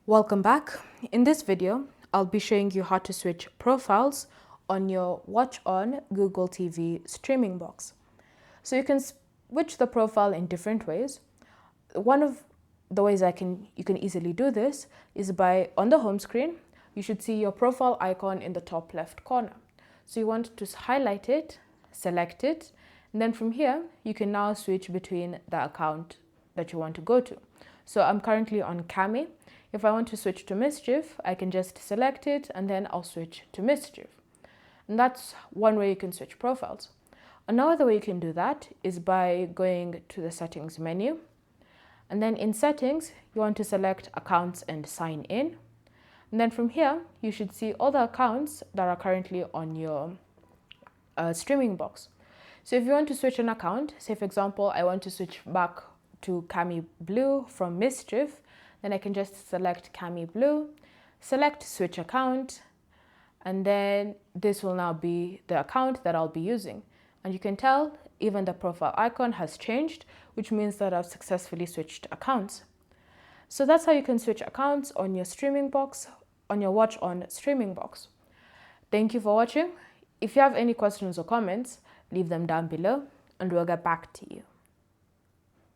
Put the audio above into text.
Welcome back. In this video, I'll be showing you how to switch profiles on your Onn Google TV streaming box. So you can switch the profile in different ways. One of the ways you can easily do this is by, on the home screen, you should see your profile icon in the top left corner. So you want to highlight it, select it, and then from here, you can now switch between the account that you want to go to. So I'm currently on Cami. If I want to switch to Mischief, I can just select it and then I'll switch to Mischief. And that's one way you can switch profiles. Another way you can do that is by going to the settings menu. And then in settings, you want to select accounts and sign in. And then from here, you should see all the accounts that are currently on your streaming box. So if you want to switch an account, say for example, I want to switch back to Cami Blue from Mischief, then I can just select Cami Blue, select switch account, and then this will now be the account that I'll be using. And you can tell even the profile icon has changed, which means that I've successfully switched accounts. So that's how you can switch accounts on your streaming box, on your Onn streaming box. Thank you for watching. If you have any questions or comments, leave them down below and we'll get back to you.